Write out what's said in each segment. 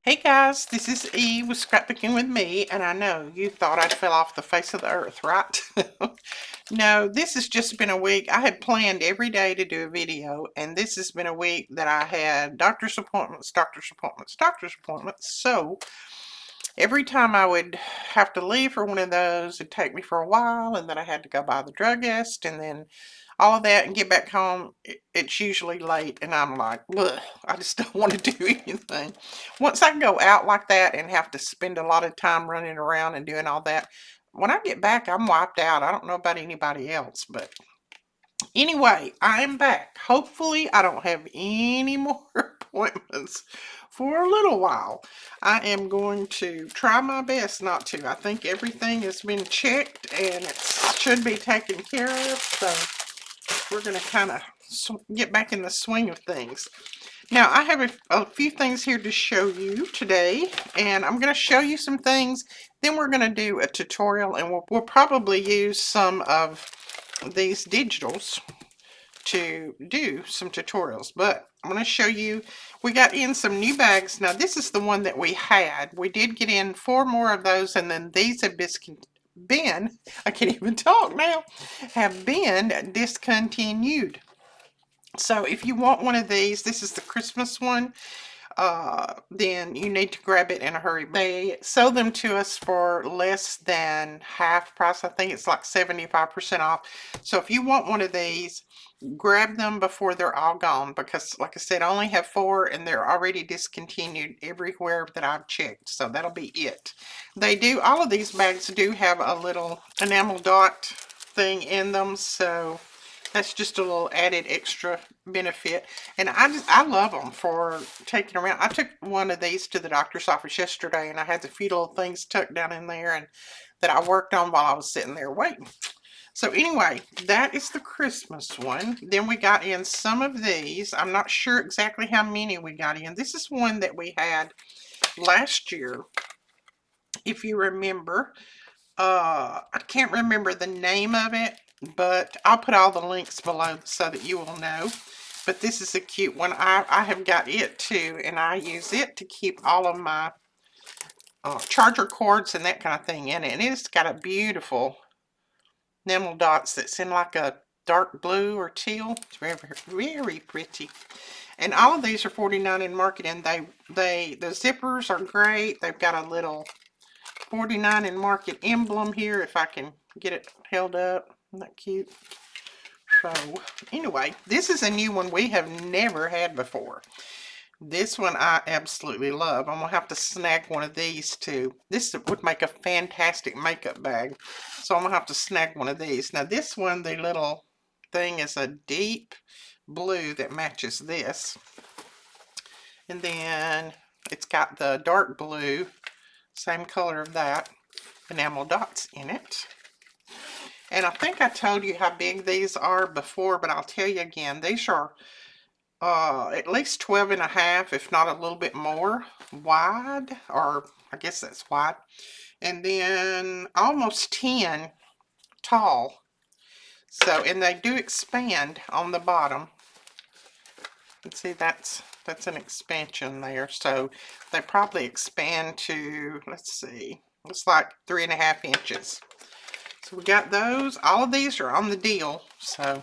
Hey guys, this is E with Scrapbooking with me, and I know you thought I'd fell off the face of the earth, right? No, this has just been a week. I had planned every day to do a video, and this has been a week that I had doctor's appointments, doctor's appointments, doctor's appointments. So every time I would have to leave for one of those, it'd take me for a while, and then I had to go by the druggist, and then all of that and get back home. It's usually late, and I'm like, ugh, I just don't want to do anything. Once I go out like that and have to spend a lot of time running around and doing all that, when I get back, I'm wiped out. I don't know about anybody else, but anyway, I'm back. Hopefully, I don't have any more appointments for a little while. I am going to try my best not to. I think everything has been checked and it should be taken care of, so we're going to kind of get back in the swing of things. Now, I have a few things here to show you today, and I'm going to show you some things. Then we're going to do a tutorial, and we'll probably use some of these digitals to do some tutorials. But I'm going to show you, we got in some new bags. Now, this is the one that we had. We did get in 4 more of those, and then these have been, I can't even talk now, have been discontinued. So if you want one of these, this is the Christmas one, then you need to grab it in a hurry. They sell them to us for less than half price. I think it's like 75% off. So if you want one of these, grab them before they're all gone, because like I said, I only have 4 and they're already discontinued everywhere that I've checked. So that'll be it. They do, all of these bags do have a little enamel dot thing in them, so that's just a little added extra benefit. And I love them for taking around. I took one of these to the doctor's office yesterday, and I had the few little things tucked down in there and that I worked on while I was sitting there waiting. So anyway, that is the Christmas one. Then we got in some of these. I'm not sure exactly how many we got in. This is one that we had last year, if you remember. I can't remember the name of it, but I'll put all the links below so that you will know. But this is a cute one. I have got it too, and I use it to keep all of my charger cords and that kind of thing in it. And it's got a beautiful enamel dots that's in like a dark blue or teal. It's very, very pretty. And all of these are $49 in market, and the zippers are great. They've got a little $49 in market emblem here, if I can get it held up. Isn't that cute? So anyway, this is a new one we have never had before. This one I absolutely love. I'm gonna have to snag one of these too. This would make a fantastic makeup bag, so I'm gonna have to snag one of these. Now this one, the little thing is a deep blue that matches this, and then it's got the dark blue, same color of that, enamel dots in it. And I think I told you how big these are before, but I'll tell you again. These are at least 12 and a half, if not a little bit more wide, or I guess that's wide. And then almost 10 tall. So, and they do expand on the bottom. You can see that's an expansion there. So they probably expand to, let's see, looks like 3.5 inches. So we got those. All of these are on the deal. So,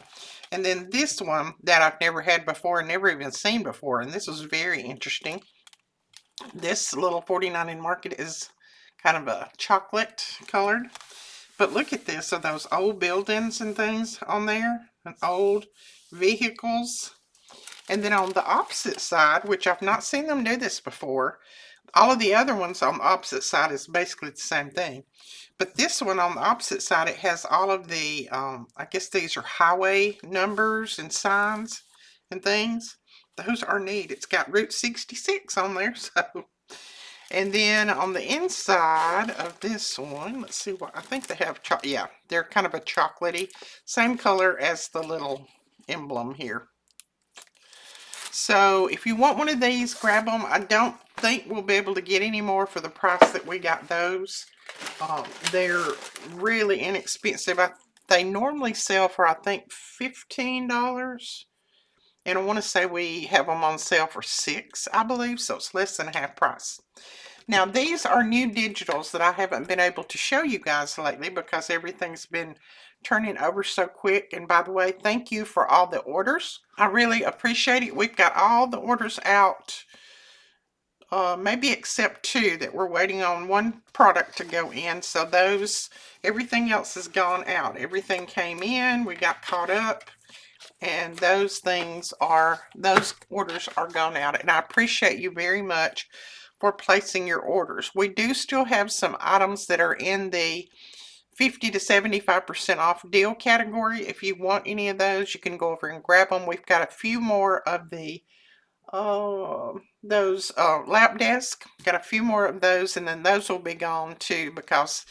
and then this one that I've never had before and never even seen before, and this was very interesting. This little 49 in market is kind of a chocolate colored. But look at this, so those old buildings and things on there, and old vehicles. And then on the opposite side, which I've not seen them do this before, all of the other ones on the opposite side is basically the same thing. But this one on the opposite side, it has all of the, I guess these are highway numbers and signs and things. Those are neat. It's got Route 66 on there, so. And then on the inside of this one, let's see what, I think they have, yeah, they're kind of a chocolatey, same color as the little emblem here. So if you want one of these, grab them. I don't think we'll be able to get any more for the price that we got those. They're really inexpensive. They normally sell for, I think, $15. And I want to say we have them on sale for $6, I believe, so it's less than half price. Now, these are new digitals that I haven't been able to show you guys lately because everything's been turning over so quick. And by the way, thank you for all the orders. I really appreciate it. We've got all the orders out, maybe except 2 that we're waiting on one product to go in. So those, everything else has gone out. Everything came in, we got caught up, and those orders are gone out. And I appreciate you very much for placing your orders. We do still have some items that are in the 50 to 75% off deal category. If you want any of those, you can go over and grab them. We've got a few more of the those lap desk. Got a few more of those, and then those will be gone too because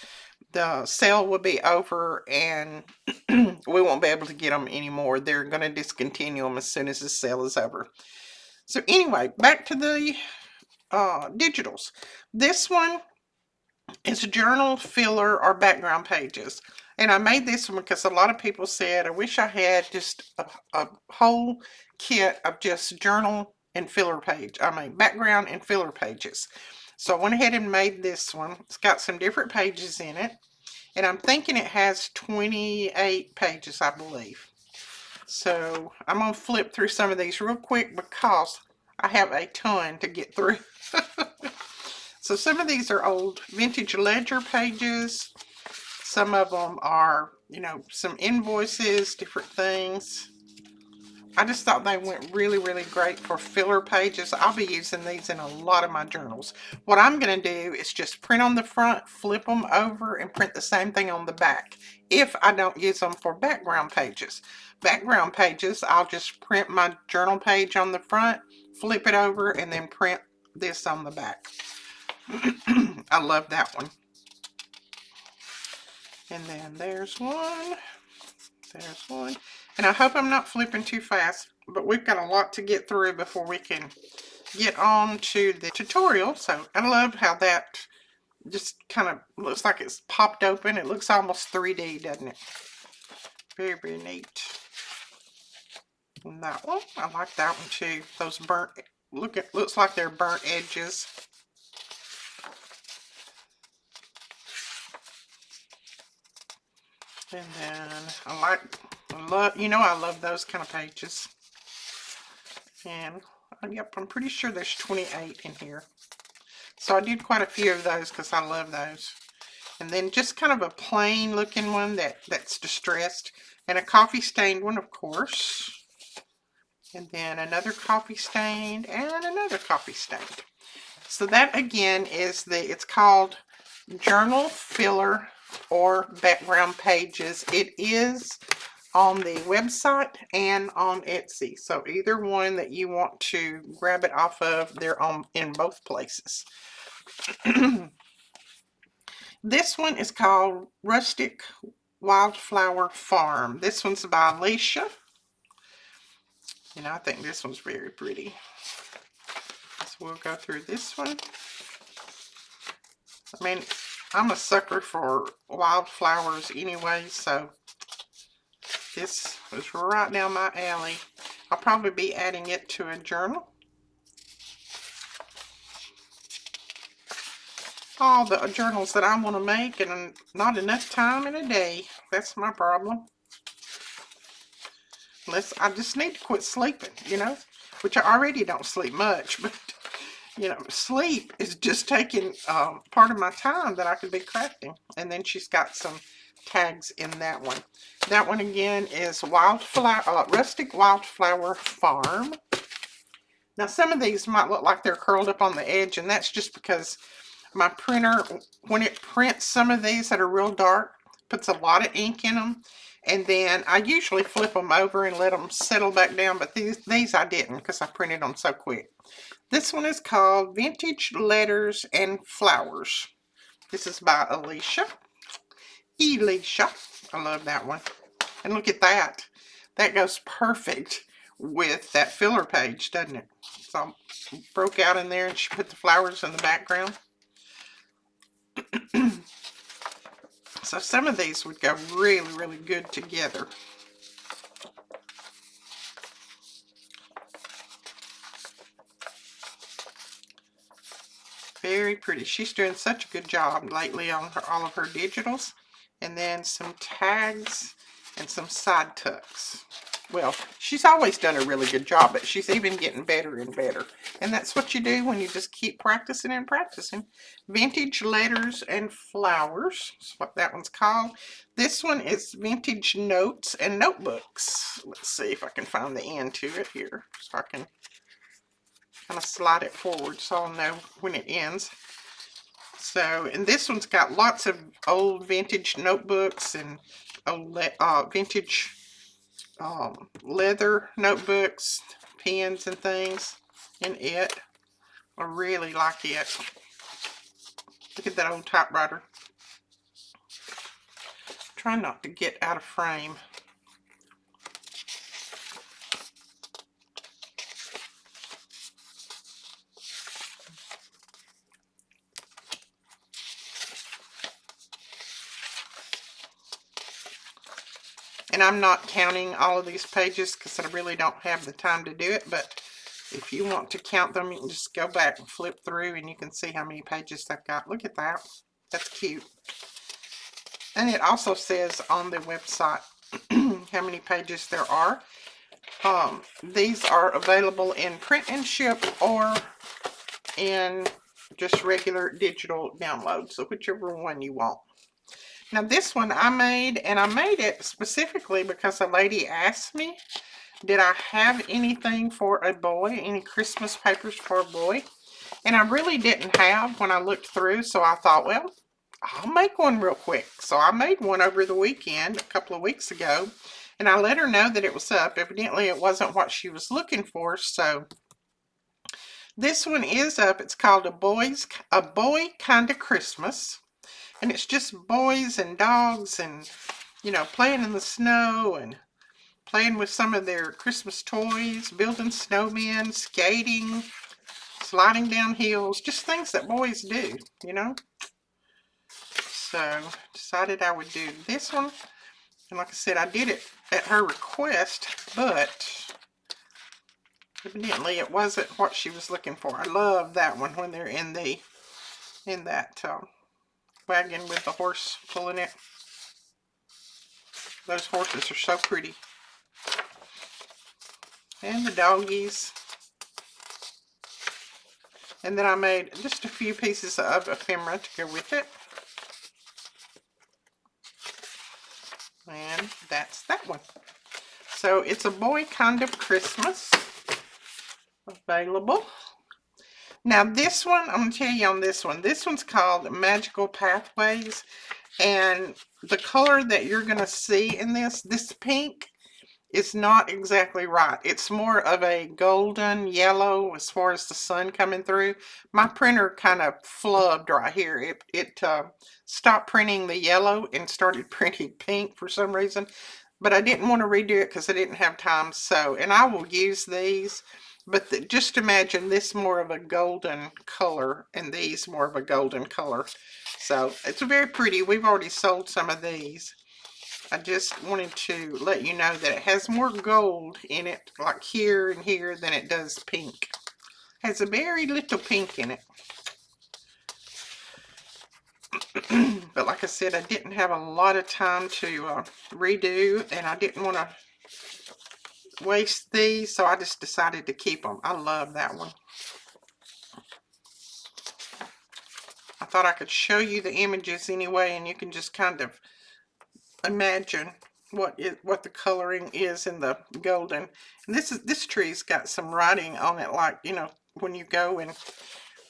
the sale will be over and we won't be able to get them anymore. They're going to discontinue them as soon as the sale is over. So anyway, back to the digitals. This one is journal filler or background pages. And I made this one because a lot of people said, I wish I had just a whole kit of just journal and filler background and filler pages. So I went ahead and made this one. It's got some different pages in it. And I'm thinking it has 28 pages, I believe. So I'm going to flip through some of these real quick because I have a ton to get through. So some of these are old vintage ledger pages. Some of them are, you know, some invoices, different things. I just thought they went really, really great for filler pages. I'll be using these in a lot of my journals. What I'm going to do is just print on the front, flip them over, and print the same thing on the back if I don't use them for background pages. Background pages, I'll just print my journal page on the front, flip it over, and then print this on the back. I love that one. And then there's one. There's one. And I hope I'm not flipping too fast, but we've got a lot to get through before we can get on to the tutorial. So I love how that just kind of looks like it's popped open. It looks almost 3D, doesn't it? Very, very neat. And that one, I like that one too. Those burnt, looks like they're burnt edges. And then I love those kind of pages. And yep, I'm pretty sure there's 28 in here. So I did quite a few of those because I love those. And then just kind of a plain looking one that's distressed. And a coffee stained one, of course. And then another coffee stained and another coffee stained. So that again is it's called Journal Filler or Background Pages. It is on the website and on Etsy. So either one that you want to grab it off of, they're in both places. This one is called Rustic Wildflower Farm. This one's by Alicia. And I think this one's very pretty. So we'll go through this one. I mean, I'm a sucker for wildflowers anyway, so this was right down my alley. I'll probably be adding it to a journal. All the journals that I want to make, and not enough time in a day. That's my problem. Unless I just need to quit sleeping, you know, which I already don't sleep much, but you know, sleep is just taking part of my time that I could be crafting. And then she's got some tags in that one. That one again is Rustic Wildflower Farm. Now some of these might look like they're curled up on the edge, and that's just because my printer, when it prints some of these that are real dark, puts a lot of ink in them. And then I usually flip them over and let them settle back down, but these I didn't because I printed them so quick. This one is called Vintage Letters and Flowers. This is by Alicia. Alicia. I love that one. And look at that. That goes perfect with that filler page, doesn't it? So broke out in there and she put the flowers in the background. So some of these would go really, really good together. Very pretty. She's doing such a good job lately on all of her digitals. And then some tags and some side tucks. Well, she's always done a really good job, but she's even getting better and better. And that's what you do when you just keep practicing and practicing. Vintage Letters and Flowers is what that one's called. This one is Vintage Notes and Notebooks. Let's see if I can find the end to it here, so I can kind of slide it forward so I'll know when it ends. So, and this one's got lots of old vintage notebooks and old vintage leather notebooks, pens and things in it. I really like it. Look at that old typewriter. Try not to get out of frame. And I'm not counting all of these pages because I really don't have the time to do it, but if you want to count them, you can just go back and flip through and you can see how many pages they've got. Look at that. That's cute. And it also says on the website how many pages there are. These are available in print and ship or in just regular digital download, so whichever one you want. Now this one I made, and I made it specifically because a lady asked me, did I have anything for a boy, any Christmas papers for a boy? And I really didn't have when I looked through, so I thought, well, I'll make one real quick. So I made one over the weekend, a couple of weeks ago, and I let her know that it was up. Evidently it wasn't what she was looking for, so this one is up. It's called A Boy Kinda Christmas. And it's just boys and dogs and, you know, playing in the snow and playing with some of their Christmas toys, building snowmen, skating, sliding down hills, just things that boys do, you know. So, decided I would do this one. And like I said, I did it at her request, but evidently it wasn't what she was looking for. I love that one when they're in that wagon with the horse pulling it. Those horses are so pretty. And the doggies. And then I made just a few pieces of ephemera to go with it. And that's that one. So it's A Boy Kind of Christmas available. Now this one, I'm going to tell you on this one. This one's called Magical Pathways. And the color that you're going to see in this pink, is not exactly right. It's more of a golden yellow as far as the sun coming through. My printer kind of flubbed right here. It stopped printing the yellow and started printing pink for some reason. But I didn't want to redo it because I didn't have time. So, and I will use these. But just imagine this more of a golden color and these more of a golden color. So it's very pretty. We've already sold some of these. I just wanted to let you know that it has more gold in it, like here and here, than it does pink. It has a very little pink in it. But like I said, I didn't have a lot of time to redo, and I didn't want to waste these, so I just decided to keep them. I love that one. I thought I could show you the images anyway, and you can just kind of imagine what the coloring is in the golden. And this tree's got some writing on it, like, you know, when you go and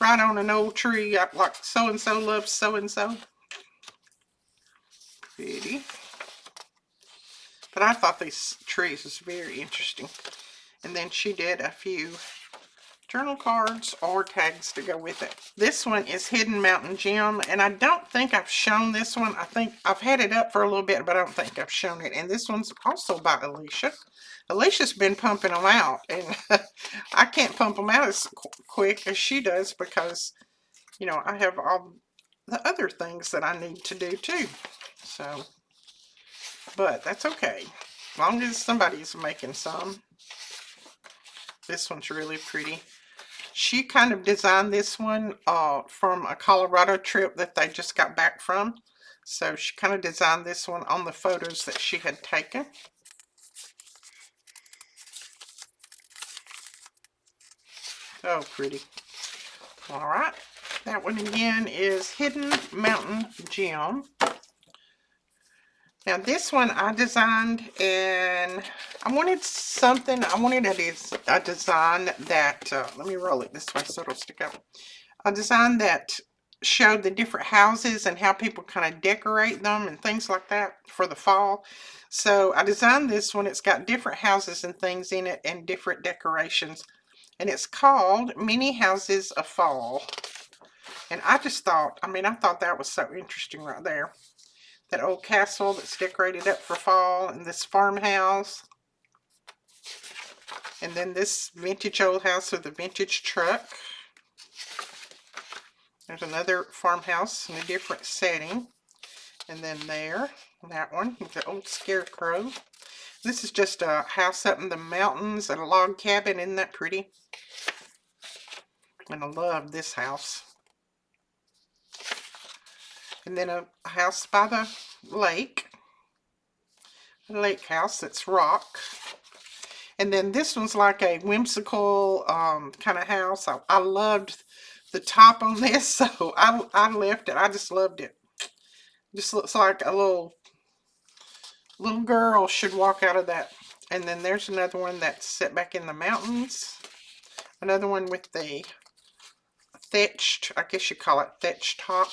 write on an old tree, like so and so loves so and so. Pretty. But I thought these trees was very interesting. And then she did a few journal cards or tags to go with it. This one is Hidden Mountain Gem, and I don't think I've shown this one. I think I've had it up for a little bit, but I don't think I've shown it. And this one's also by Alicia. Alicia's been pumping them out, and I can't pump them out as quick as she does because, you know, I have all the other things that I need to do too. So, but that's okay. As long as somebody's making some. This one's really pretty. She kind of designed this one from a Colorado trip that they just got back from. So she kind of designed this one on the photos that she had taken. Oh, pretty. All right. That one again is Hidden Mountain Gem. Now this one I designed, and I wanted something, I wanted a design that, let me roll it this way so it'll stick out. A design that showed the different houses and how people kind of decorate them and things like that for the fall. So I designed this one. It's got different houses and things in it and different decorations. And it's called Mini Houses of Fall. And I just thought, I thought that was so interesting right there. That old castle that's decorated up for fall, and this farmhouse. And then this vintage old house with a vintage truck. There's another farmhouse in a different setting. And then there, that one with the old scarecrow. This is just a house up in the mountains, a log cabin. Isn't that pretty? And I love this house. And then a house by the lake. A lake house that's rock. And then this one's like a whimsical kind of house. I loved the top on this, so I left it. I just loved it. Just looks like a little girl should walk out of that. And then there's another one that's set back in the mountains. Another one with the thatched, I guess you call it thatched top.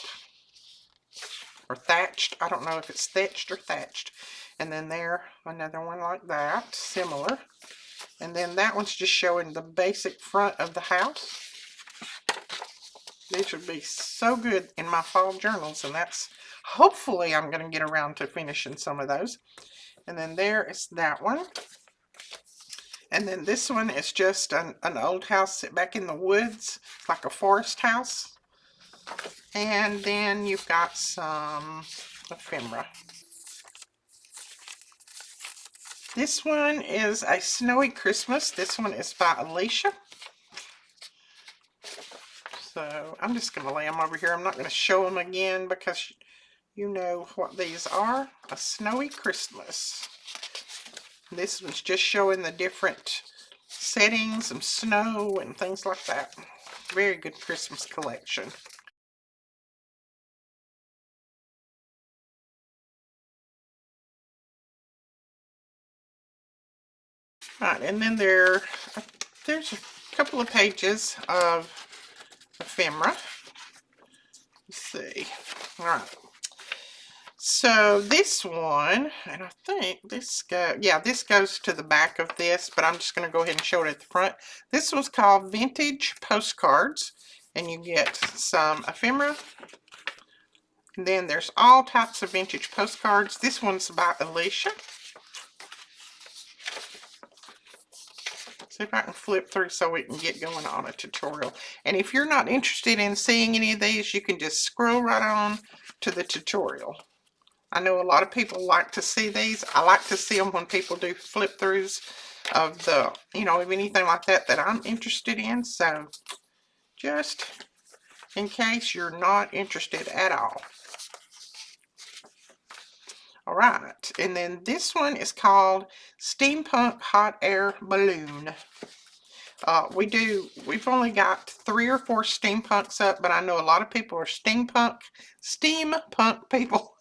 Or thatched. I don't know if it's thatched or thatched. And then there, another one like that, similar. And then that one's just showing the basic front of the house. These would be so good in my fall journals, and that's, hopefully I'm going to get around to finishing some of those. And then there is that one. And then this one is just an old house set back in the woods, like a forest house. And then you've got some ephemera. This one is a Snowy Christmas. This one is by Alicia. So I'm just going to lay them over here. I'm not going to show them again because you know what these are. A Snowy Christmas. This one's just showing the different settings, some snow and things like that. Very good Christmas collection. Right, and then there's a couple of pages of ephemera. Let's see. All right. So this one, and I think this goes to the back of this, but I'm just going to go ahead and show it at the front. This one's called Vintage Postcards, and you get some ephemera. And then there's all types of vintage postcards. This one's by Alicia. See if I can flip through so we can get going on a tutorial. And if you're not interested in seeing any of these, you can just scroll right on to the tutorial. I know a lot of people like to see these. I like to see them when people do flip throughs of the, of anything like that I'm interested in. So just in case you're not interested at all. All right, and then this one is called Steampunk Hot Air Balloon. We've only got 3 or 4 steampunks up, but I know a lot of people are steampunk people.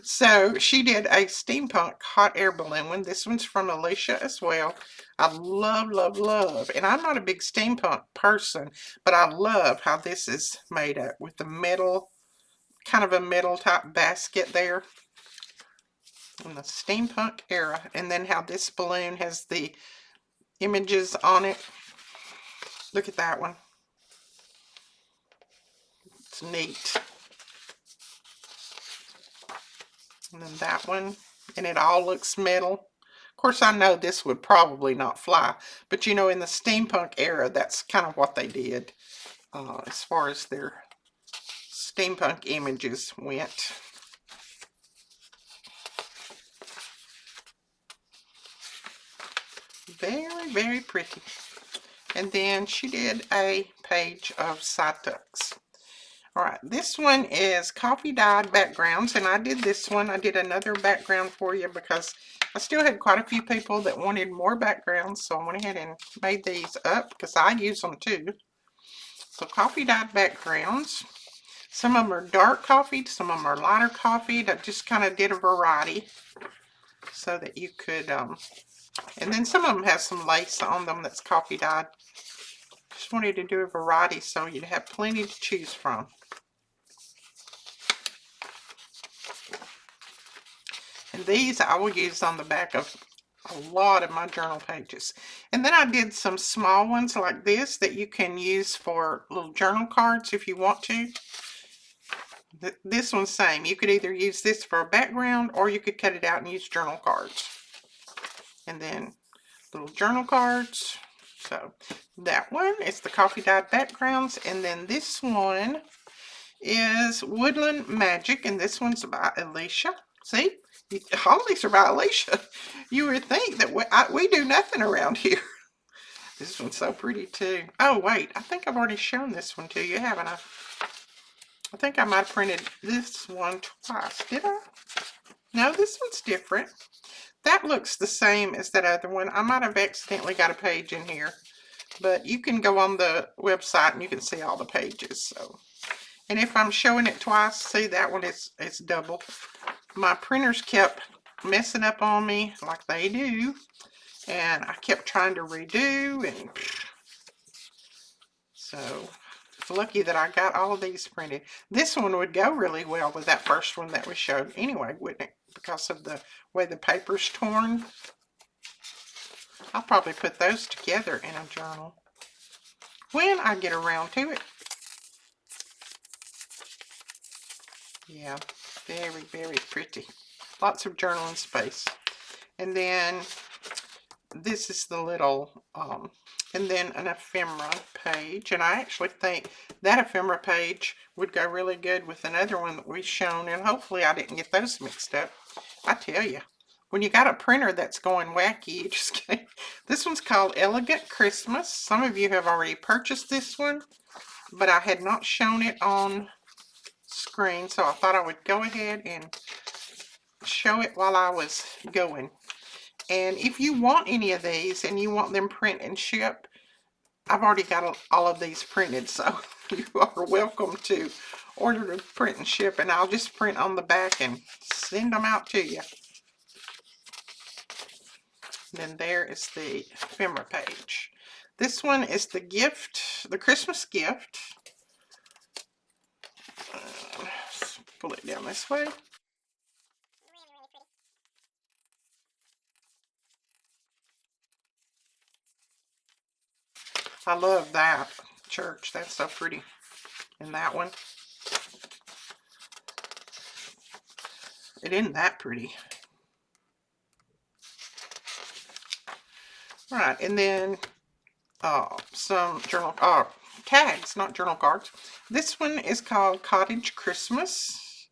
So she did a steampunk hot air balloon one. This one's from Alicia as well. I love, love, love. And I'm not a big steampunk person, but I love how this is made up with the metal, kind of a metal type basket there. In the steampunk era. And then how this balloon has the images on it. Look at that one. It's neat. And then that one. And it all looks metal. Of course, I know this would probably not fly. But in the steampunk era, that's kind of what they did. As far as their steampunk images went. Very, very pretty. And then she did a page of side tucks. All right, this one is coffee dyed backgrounds, and I did this one. I did another background for you because I still had quite a few people that wanted more backgrounds, so I went ahead and made these up because I use them too. So coffee dyed backgrounds. Some of them are dark coffee, some of them are lighter coffee. I just kind of did a variety so that you could, and then some of them have some lace on them that's coffee dyed. Just wanted to do a variety so you'd have plenty to choose from. And these I will use on the back of a lot of my journal pages. And then I did some small ones like this that you can use for little journal cards if you want to. This one's same. You could either use this for a background or you could cut it out and use journal cards. And then little journal cards. So that one is the coffee dyed backgrounds. And then this one is Woodland Magic. And this one's by Alicia. See? All these are by Alicia. You would think that we do nothing around here. This one's so pretty too. Oh wait, I think I've already shown this one to you, haven't I? I think I might have printed this one twice. Did I? No, this one's different. That looks the same as that other one. I might have accidentally got a page in here. But you can go on the website and you can see all the pages. So, and if I'm showing it twice, see that one is double. My printers kept messing up on me like they do, and I kept trying to redo, and so lucky that I got all of these printed. This one would go really well with that first one that we showed anyway, wouldn't it? Because of the way the paper's torn. I'll probably put those together in a journal when I get around to it. Yeah, very, very pretty. Lots of journaling space. And then this is the little, and then an ephemera page. And I actually think that ephemera page would go really good with another one that we've shown. And hopefully I didn't get those mixed up. I tell you, when you got a printer that's going wacky, you just can't. This one's called Elegant Christmas. Some of you have already purchased this one, but I had not shown it on screen, so I thought I would go ahead and show it while I was going. And if you want any of these and you want them print and ship, I've already got all of these printed, so you are welcome to order to print and ship, and I'll just print on the back and send them out to you. Then there is the ephemera page. This one is the gift, the Christmas gift. Let's pull it down this way. I love that church. That's so pretty. And that one. It isn't that pretty. Right, and then some journal tags, not journal cards. This one is called Cottage Christmas.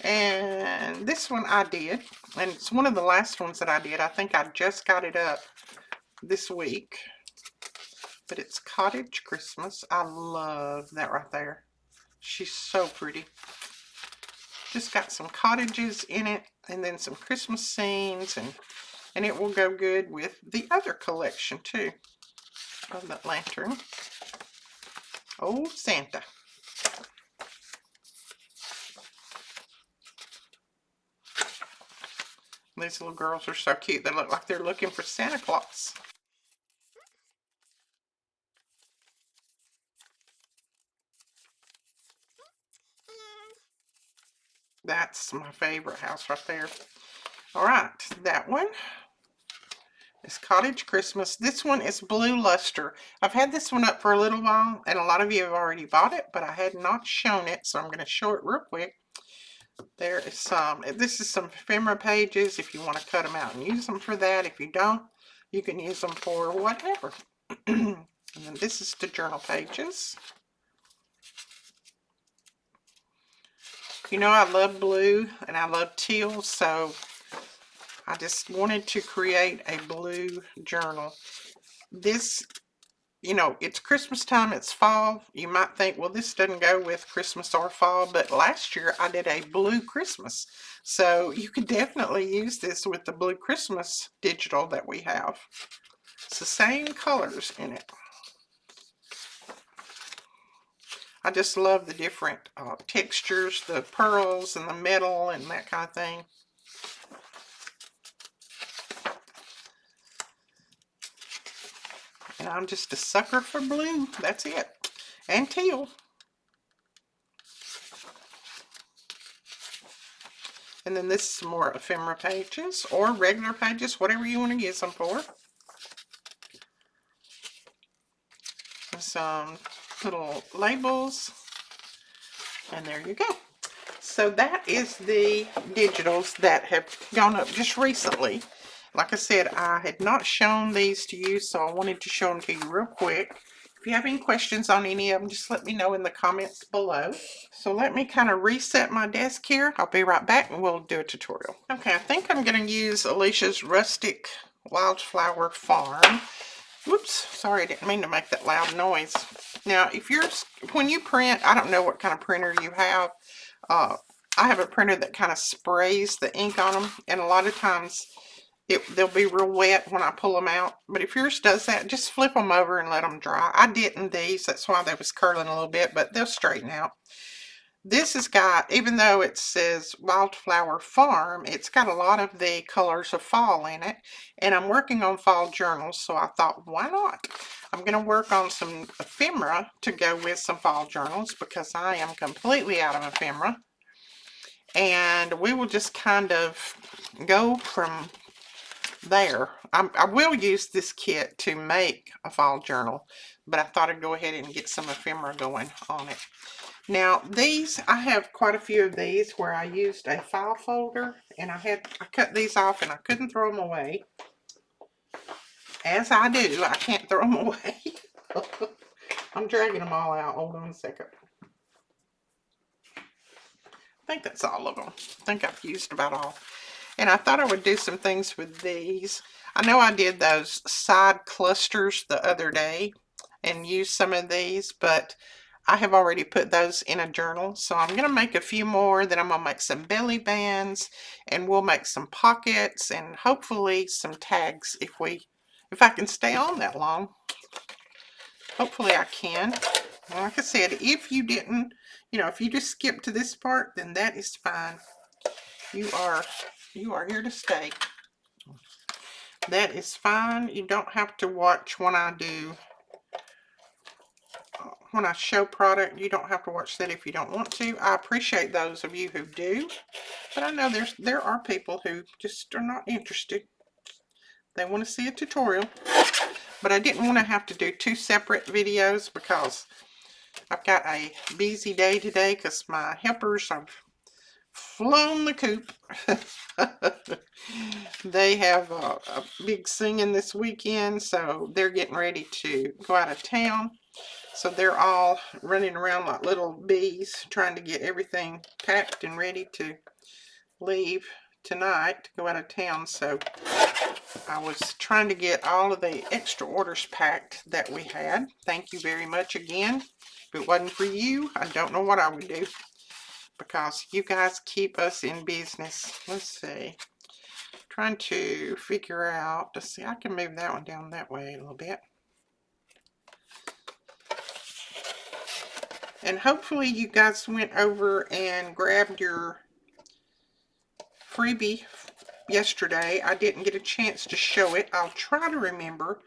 And this one I did. And it's one of the last ones that I did. I think I just got it up this week. But it's Cottage Christmas. I love that right there. She's so pretty. Just got some cottages in it, and then some Christmas scenes, and it will go good with the other collection too of that lantern. Oh, Santa. These little girls are so cute. They look like they're looking for Santa Claus. That's my favorite house right there. All right, that one is Cottage Christmas. This one is Blue Luster. I've had this one up for a little while, and a lot of you have already bought it, but I had not shown it, so I'm going to show it real quick. There is some, this is some ephemera pages if you want to cut them out and use them for that. If you don't, you can use them for whatever. And then this is the journal pages. You know I love blue and I love teal, so I just wanted to create a blue journal. This you know, it's Christmas time, it's fall. You might think, well, this doesn't go with Christmas or fall, but last year I did a blue Christmas. So you could definitely use this with the blue Christmas digital that we have. It's the same colors in it. I just love the different textures, the pearls and the metal and that kind of thing. And I'm just a sucker for blue. That's it. And teal. And then this is some more ephemera pages or regular pages, whatever you want to use them for. Some little labels. And there you go. So that is the digitals that have gone up just recently. Like I said, I had not shown these to you, so I wanted to show them to you real quick. If you have any questions on any of them, just let me know in the comments below. So let me kind of reset my desk here. I'll be right back and we'll do a tutorial. Okay, I think I'm going to use Alicia's Rustic Wildflower Farm. Whoops, sorry, I didn't mean to make that loud noise. Now, when you print, I don't know what kind of printer you have. I have a printer that kind of sprays the ink on them, and a lot of times they'll be real wet when I pull them out. But if yours does that, just flip them over and let them dry. I didn't these, that's why they was curling a little bit, but they'll straighten out. This has got, even though it says Wildflower Farm, it's got a lot of the colors of fall in it. And I'm working on fall journals, so I thought, why not? I'm going to work on some ephemera to go with some fall journals because I am completely out of ephemera. And we will just kind of go from there. I will use this kit to make a fall journal, but I thought I'd go ahead and get some ephemera going on it. Now these, I have quite a few of these where I used a file folder, and I cut these off and I couldn't throw them away. As I do, I can't throw them away. I'm dragging them all out. Hold on a second. I think that's all of them. I think I've used about all. And I thought I would do some things with these. I know I did those side clusters the other day and used some of these, but I have already put those in a journal. So I'm going to make a few more. Then I'm going to make some belly bands, and we'll make some pockets and hopefully some tags if I can stay on that long. Hopefully I can. Like I said, if you didn't, if you just skip to this part, then that is fine. You are here to stay. That is fine. You don't have to watch when I show product. You don't have to watch that if you don't want to. I appreciate those of you who do, but I know there are people who just are not interested. They want to see a tutorial, but I didn't want to have to do two separate videos because I've got a busy day today because my helpers have flown the coop. They have a big singing this weekend, so they're getting ready to go out of town. So they're all running around like little bees trying to get everything packed and ready to leave tonight to go out of town. So I was trying to get all of the extra orders packed that we had. Thank you very much again. If it wasn't for you, I don't know what I would do, because you guys keep us in business. Let's see. Trying to figure out, let's see, I can move that one down that way a little bit. And hopefully you guys went over and grabbed your freebie yesterday. I didn't get a chance to show it. I'll try to remember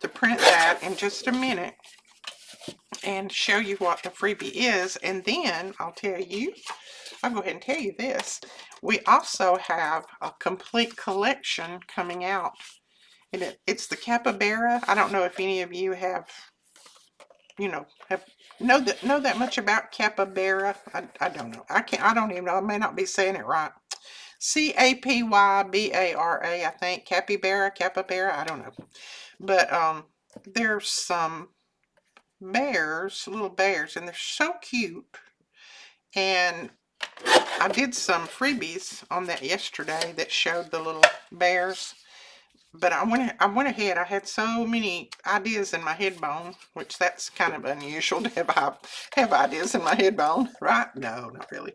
to print that in just a minute and show you what the freebie is. And then I'll go ahead and tell you this. We also have a complete collection coming out. And it's the capybara. I don't know if any of you have know that much about capybara. I don't know. I don't even know. I may not be saying it right. Capybara, I think. Capybara, I don't know. But there's some little bears, and they're so cute. And I did some freebies on that yesterday that showed the little bears. But I went ahead. I had so many ideas in my head bone, which that's kind of unusual to have ideas in my head bone, right? No, not really.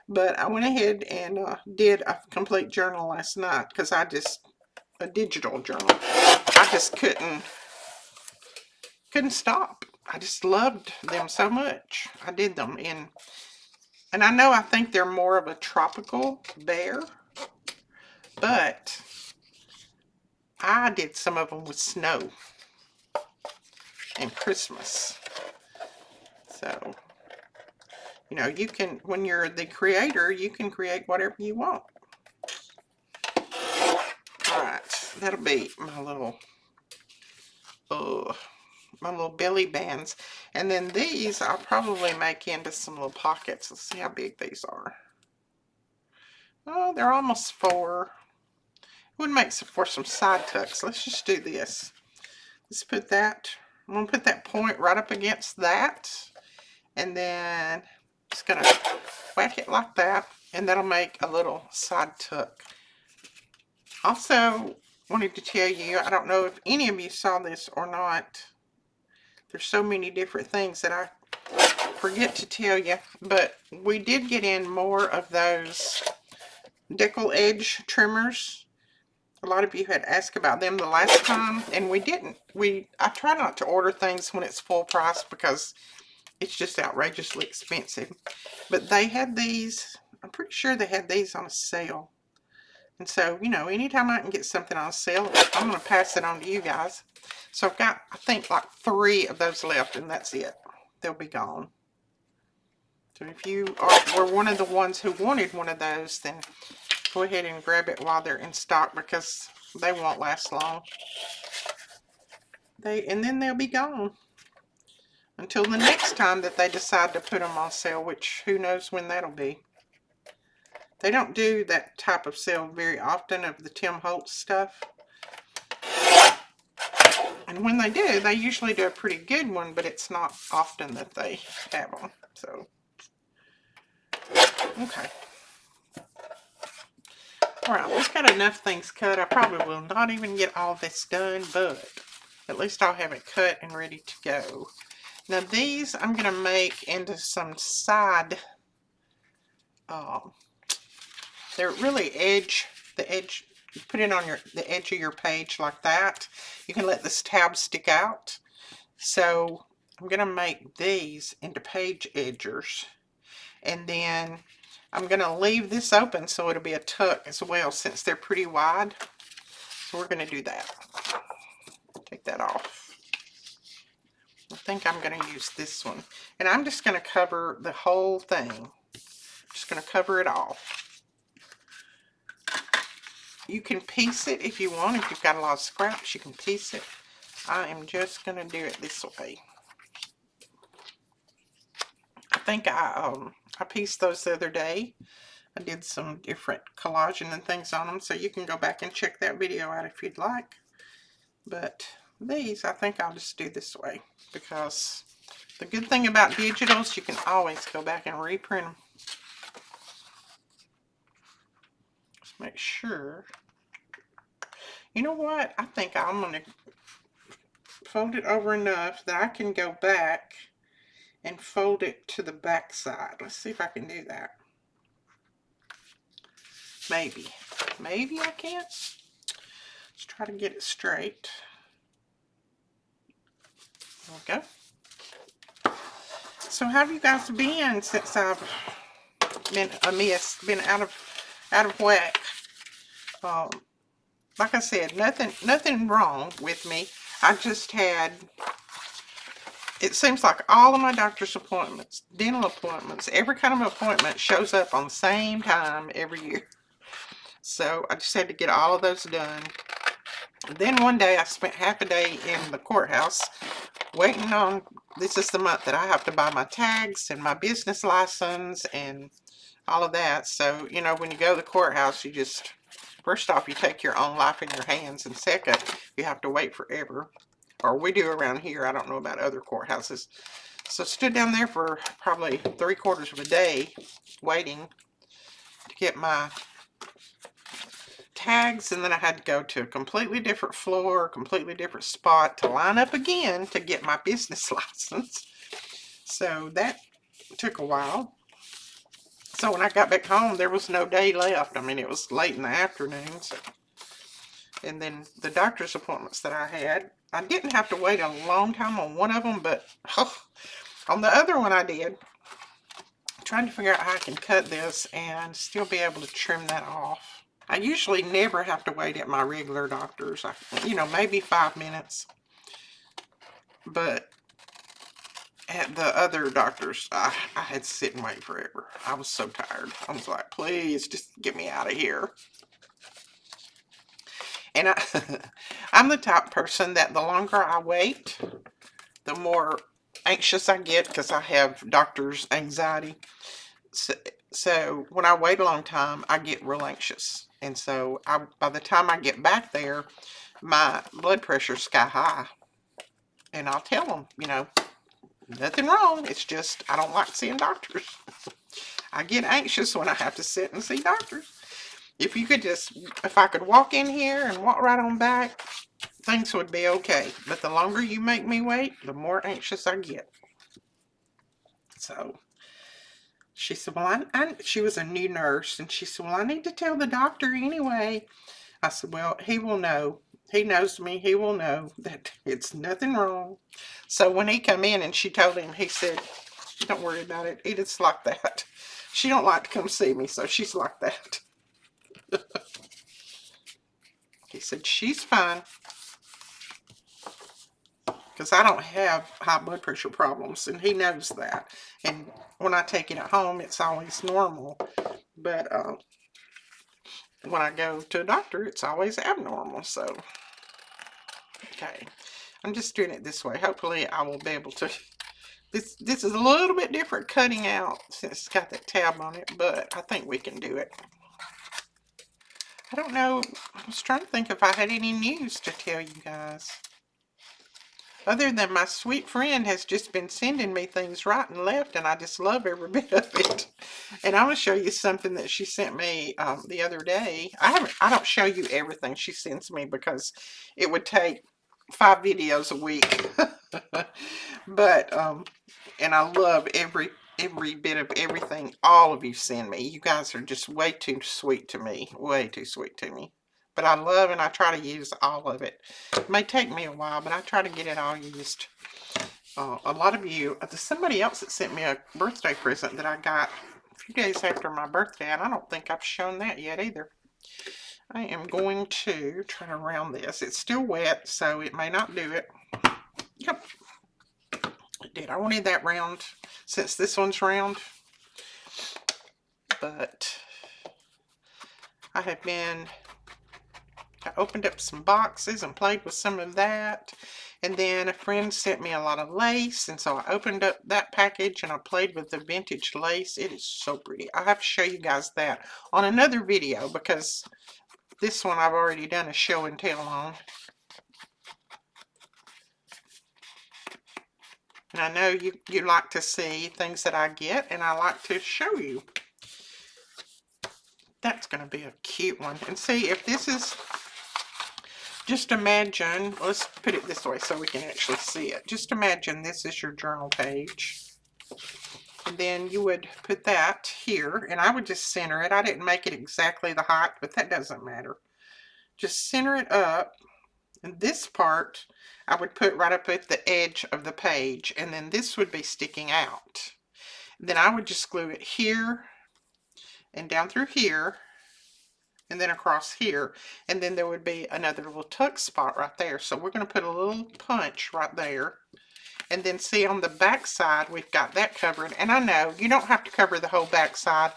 But I went ahead and did a complete journal last night because a digital journal. I just couldn't stop. I just loved them so much. I did them and I think they're more of a tropical bear, but I did some of them with snow and Christmas. So, you can, when you're the creator, you can create whatever you want. Alright, that'll be my little belly bands. And then these I'll probably make into some little pockets. Let's see how big these are. Oh, they're almost 4. It would make for some side tucks. Let's just do this. Let's put that, I'm going to put that point right up against that. And then just going to whack it like that. And that'll make a little side tuck. Also, wanted to tell you, I don't know if any of you saw this or not. There's so many different things that I forget to tell you, but we did get in more of those decal edge trimmers. A lot of you had asked about them the last time, and we didn't. I try not to order things when it's full price because it's just outrageously expensive. But they had these, I'm pretty sure they had these on a sale. And so, anytime I can get something on sale, I'm going to pass it on to you guys. So I've got, I think, like 3 of those left, and that's it. They'll be gone. So if you were one of the ones who wanted one of those, then go ahead and grab it while they're in stock because they won't last long. And then they'll be gone until the next time that they decide to put them on sale, which who knows when that'll be. They don't do that type of sale very often of the Tim Holtz stuff. And when they do, they usually do a pretty good one, but it's not often that they have them. So, okay. Alright, we've got enough things cut. I probably will not even get all this done, but at least I'll have it cut and ready to go. Now these I'm going to make into some side, they're really the edge, you put it on the edge of your page like that. You can let this tab stick out. So I'm going to make these into page edgers. And then I'm going to leave this open so it'll be a tuck as well since they're pretty wide. So we're going to do that. Take that off. I think I'm going to use this one. And I'm just going to cover the whole thing. Just going to cover it all. You can piece it if you want. If you've got a lot of scraps, you can piece it. I am just going to do it this way. I think I pieced those the other day. I did some different collaging and things on them, so you can go back and check that video out if you'd like. But these, I think I'll just do this way, because the good thing about digitals, you can always go back and reprint them. Just make sure. You know what? I think I'm going to fold it over enough that I can go back and fold it to the back side. Let's see if I can do that. Maybe. Maybe I can't. Let's try to get it straight. There we go. So how have you guys been since I've been amiss, been out of whack? Like I said, nothing wrong with me. I just had, it seems like all of my doctor's appointments, dental appointments, every kind of appointment shows up on the same time every year. So I just had to get all of those done. And then one day I spent half a day in the courthouse waiting on, this is the month that I have to buy my tags and my business license and all of that. So, when you go to the courthouse, you just, first off, you take your own life in your hands, and second, you have to wait forever. Or we do around here. I don't know about other courthouses. So stood down there for probably 3/4 of a day waiting to get my tags, and then I had to go to a completely different floor, a completely different spot to line up again to get my business license. So that took a while. So when I got back home, there was no day left. I mean, it was late in the afternoon. So. And then the doctor's appointments that I had, I didn't have to wait a long time on one of them, but on the other one I did. I'm trying to figure out how I can cut this and still be able to trim that off. I usually never have to wait at my regular doctor's. You know, maybe 5 minutes. But at the other doctor's, I had to sit and wait forever. I was so tired. I was like, please, just get me out of here. And I'm the type of person that the longer I wait, the more anxious I get because I have doctor's anxiety. So when I wait a long time, I get real anxious. And so by the time I get back there, my blood pressure's sky high. And I'll tell them, you know, nothing wrong. It's just I don't like seeing doctors. I get anxious when I have to sit and see doctors. If I could walk in here and walk right on back, things would be okay. But the longer you make me wait, the more anxious I get. So she said, well, she was a new nurse, and she said, well, I need to tell the doctor anyway. I said, well, he will know. He knows me. He will know that it's nothing wrong. So when he come in and she told him, he said, don't worry about it. Edith's like that. She don't like to come see me, so she's like that. He said, she's fine. Because I don't have high blood pressure problems, and he knows that. And when I take it at home, it's always normal. But when I go to a doctor, it's always abnormal. So, okay. I'm just doing it this way. Hopefully, I will be able to. This is a little bit different cutting out since it's got that tab on it, but I think we can do it. I don't know. I was trying to think if I had any news to tell you guys. Other than my sweet friend has just been sending me things right and left, and I just love every bit of it. And I'm going to show you something that she sent me the other day. I don't show you everything she sends me because it would take 5 videos a week. But and I love every bit of everything all of you send me. You guys are just way too sweet to me. Way too sweet to me. But I love and I try to use all of it. It may take me a while, but I try to get it all used. A lot of you, there's somebody else that sent me a birthday present that I got a few days after my birthday, and I don't think I've shown that yet either. I am going to try to round this. It's still wet, so it may not do it. Yep, it did. I wanted that round since this one's round. But I opened up some boxes and played with some of that. And then a friend sent me a lot of lace. And so I opened up that package and I played with the vintage lace. It is so pretty. I have to show you guys that on another video because this one I've already done a show and tell on. And I know you like to see things that I get, and I like to show you. That's going to be a cute one. And see, if this is, just imagine, let's put it this way so we can actually see it. Just imagine this is your journal page. And then you would put that here, and I would just center it. I didn't make it exactly the height, but that doesn't matter. Just center it up. And this part, I would put right up at the edge of the page, and then this would be sticking out. Then I would just glue it here, and down through here, and then across here, and then there would be another little tuck spot right there. So we're going to put a little punch right there, and then see on the back side we've got that covered. And I know you don't have to cover the whole back side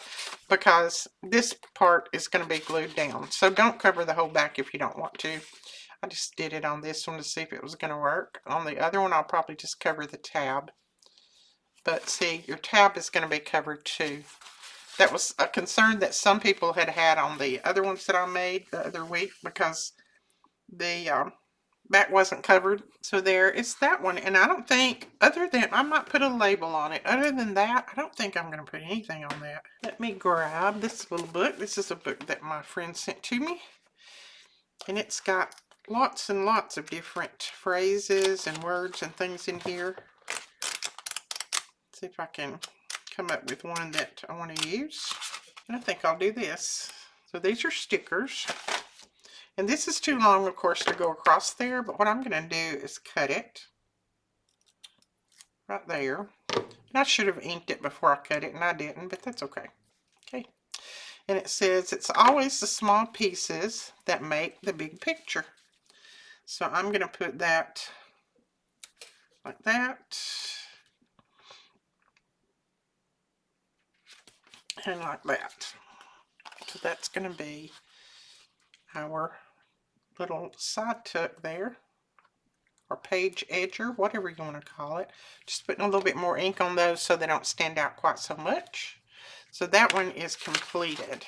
because this part is going to be glued down, so don't cover the whole back if you don't want to. I just did it on this one to see if it was going to work. On the other one I'll probably just cover the tab. But see, your tab is going to be covered too. That was a concern that some people had on the other ones that I made the other week because the back wasn't covered. So there, it's that one. And I don't think, other than, I might put a label on it. Other than that, I don't think I'm going to put anything on that. Let me grab this little book. This is a book that my friend sent to me. And it's got lots and lots of different phrases and words and things in here. See if I can come up with one that I want to use. And I think I'll do this. So these are stickers. And this is too long, of course, to go across there. But what I'm going to do is cut it right there. And I should have inked it before I cut it, and I didn't, but that's okay. Okay. And it says, it's always the small pieces that make the big picture. So I'm going to put that like that. And like that. So that's going to be our little side tuck there. Or page edger, whatever you want to call it. Just putting a little bit more ink on those so they don't stand out quite so much. So that one is completed.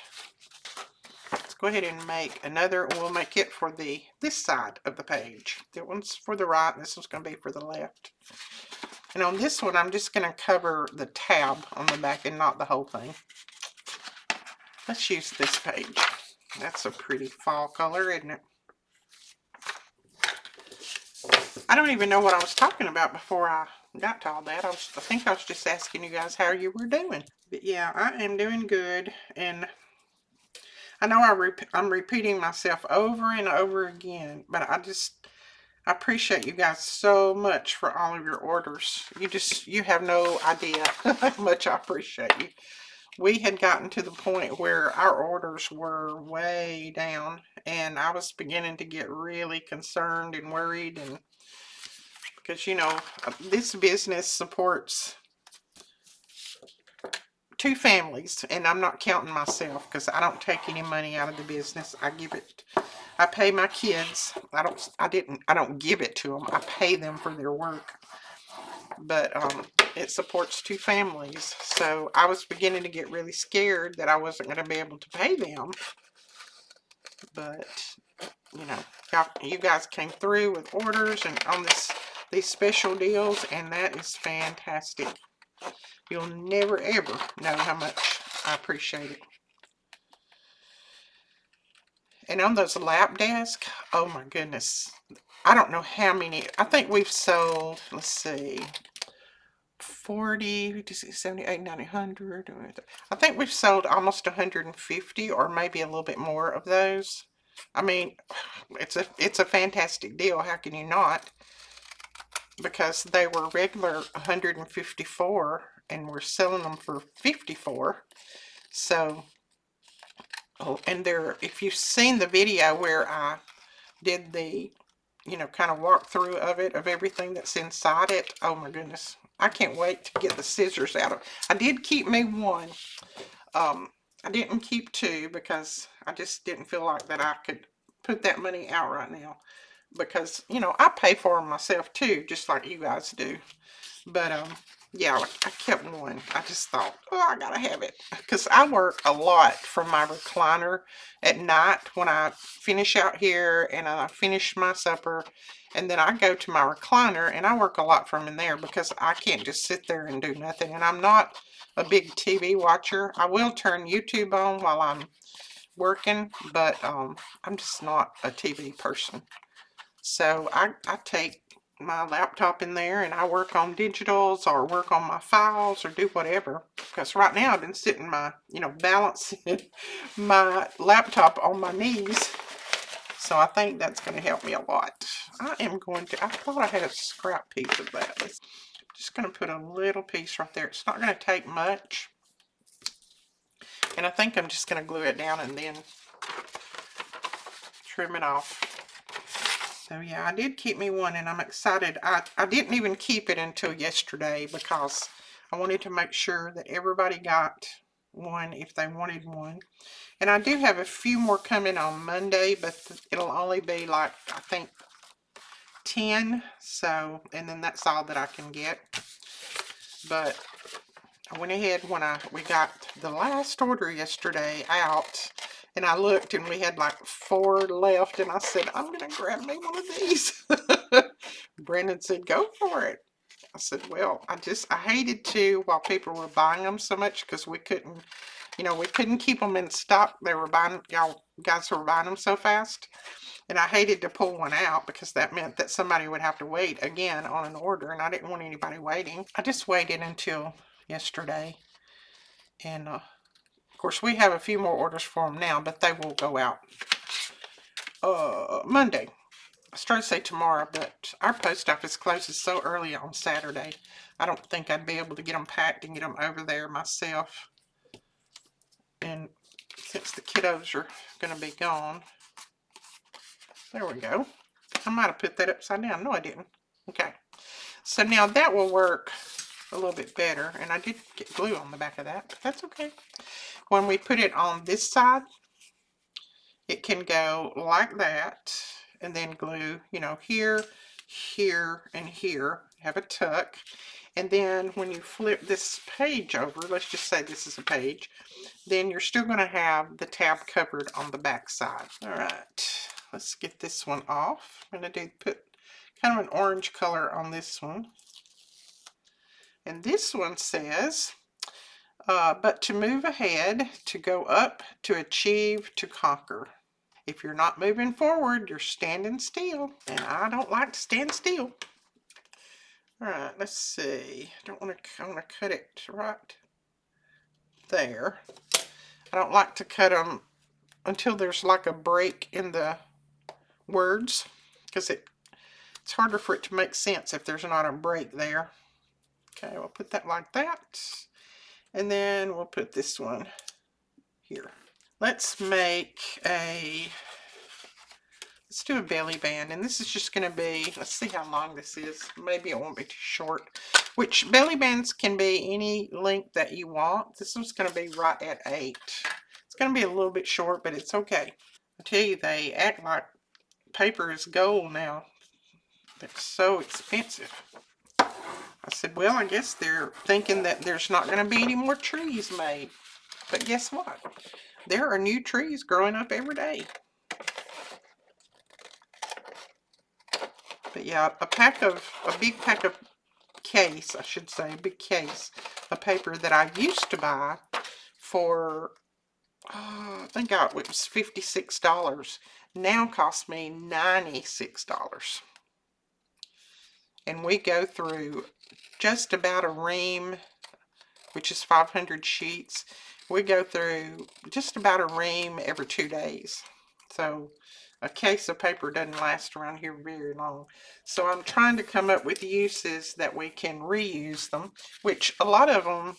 Let's go ahead and make another. We'll make it for this side of the page. That one's for the right, and this one's going to be for the left. And on this one, I'm just going to cover the tab on the back and not the whole thing. Let's use this page. That's a pretty fall color, isn't it? I don't even know what I was talking about before I got to all that. I think I was just asking you guys how you were doing. But yeah, I am doing good. And I know I'm repeating myself over and over again, but I appreciate you guys so much for all of your orders. You have no idea how much I appreciate you. We had gotten to the point where our orders were way down, and I was beginning to get really concerned and worried, and because, you know, this business supports 2 families, and I'm not counting myself because I don't take any money out of the business. I pay my kids. I don't give it to them. I pay them for their work. But it supports 2 families. So I was beginning to get really scared that I wasn't going to be able to pay them. But, you know, you guys came through with orders and on these special deals, and that is fantastic. You'll never ever know how much I appreciate it. And on those lap desks, oh my goodness, I don't know how many. I think we've sold, let's see, 40, 50, 70, 80, 90, 100. I think we've sold almost 150 or maybe a little bit more of those. I mean, it's a fantastic deal. How can you not? Because they were regular 154 and we're selling them for 54. So, oh, and if you've seen the video where I did the, you know, kind of walkthrough of it, of everything that's inside it, oh my goodness. I can't wait to get the scissors out of it. I did keep me one. I didn't keep 2 because I just didn't feel like that I could put that money out right now. Because, you know, I pay for them myself too, just like you guys do. But, yeah, I kept one. I just thought, oh, I gotta have it. Because I work a lot from my recliner at night when I finish out here and I finish my supper. And then I go to my recliner and I work a lot from in there because I can't just sit there and do nothing. And I'm not a big TV watcher. I will turn YouTube on while I'm working, but I'm just not a TV person. So I take my laptop in there and I work on digitals or work on my files or do whatever. Because right now I've been sitting balancing my laptop on my knees. So I think that's going to help me a lot. I thought I had a scrap piece of that. Just going to put a little piece right there. It's not going to take much. And I think I'm just going to glue it down and then trim it off. So yeah, I did keep me one and I'm excited. I didn't even keep it until yesterday because I wanted to make sure that everybody got one if they wanted one. And I do have a few more coming on Monday, but it'll only be like, I think, 10. So, and then that's all that I can get. But I went ahead when we got the last order yesterday out, and I looked and we had like 4 left, and I said, I'm going to grab me one of these. Brendan said, go for it. I said, well, I hated to while people were buying them so much because we couldn't keep them in stock. Y'all guys were buying them so fast. And I hated to pull one out because that meant that somebody would have to wait again on an order, and I didn't want anybody waiting. I just waited until yesterday. And of course, we have a few more orders for them now, but they will go out Monday. I started to say tomorrow, but our post office closes so early on Saturday. I don't think I'd be able to get them packed and get them over there myself. And since the kiddos are going to be gone, there we go. I might have put that upside down. No, I didn't. Okay. So now that will work a little bit better. And I did get glue on the back of that, but that's okay. When we put it on this side, it can go like that. And then glue, you know, here, here, and here. Have a tuck. And then when you flip this page over, let's just say this is a page, then you're still going to have the tab covered on the back side. All right, let's get this one off. I'm going to put kind of an orange color on this one. And this one says, but to move ahead, to go up, to achieve, to conquer. If you're not moving forward, you're standing still. And I don't like to stand still. All right, let's see. I want to cut it right there. I don't like to cut them until there's like a break in the words, because it's harder for it to make sense if there's not a break there. Okay, we'll put that like that. And then we'll put this one here. Let's do a belly band, and this is just going to be, let's see how long this is. Maybe it won't be too short. Which belly bands can be any length that you want. This one's going to be right at 8. It's going to be a little bit short, but it's okay. I tell you, they act like paper is gold now. It's so expensive. I said, well, I guess they're thinking that there's not going to be any more trees made. But guess what? There are new trees growing up every day. But yeah, a big pack of case, I should say, big case of paper that I used to buy for, I think it was $56, now costs me $96. And we go through just about a ream, which is 500 sheets. We go through just about a ream every 2 days. So a case of paper doesn't last around here very long. So I'm trying to come up with uses that we can reuse them, which a lot of them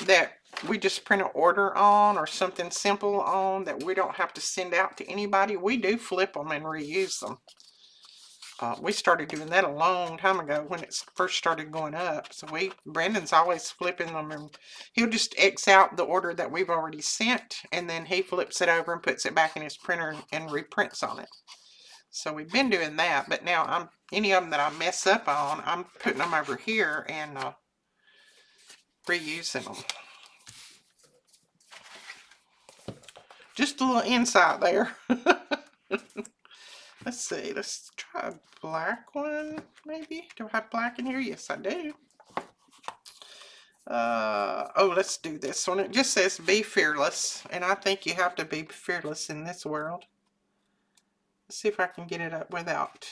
that we just print an order on or something simple on that we don't have to send out to anybody, we do flip them and reuse them. We started doing that a long time ago when it first started going up. So Brandon's always flipping them, and he'll just X out the order that we've already sent, and then he flips it over and puts it back in his printer and reprints on it. So we've been doing that, but now any of them that I mess up on, I'm putting them over here and reusing them. Just a little insight there. Let's see, let's try a black one, maybe. Do I have black in here? Yes, I do. Oh, let's do this one. It just says be fearless, and I think you have to be fearless in this world. Let's see if I can get it up without.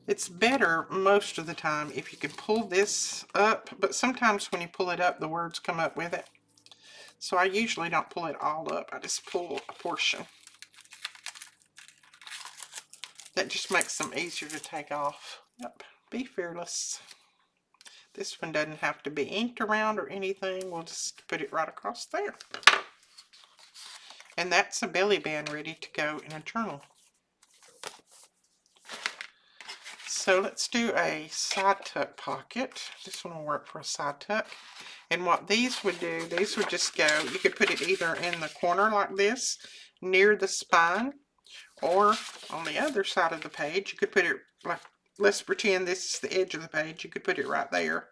It's better most of the time if you can pull this up, but sometimes when you pull it up, the words come up with it. So I usually don't pull it all up. I just pull a portion. That just makes them easier to take off. Yep. Be fearless. This one doesn't have to be inked around or anything. We'll just put it right across there. And that's a belly band ready to go in a journal. So let's do a side tuck pocket. This one will work for a side tuck. And what these would do, these would just go, you could put it either in the corner like this, near the spine, or on the other side of the page. You could put it, like, let's pretend this is the edge of the page. You could put it right there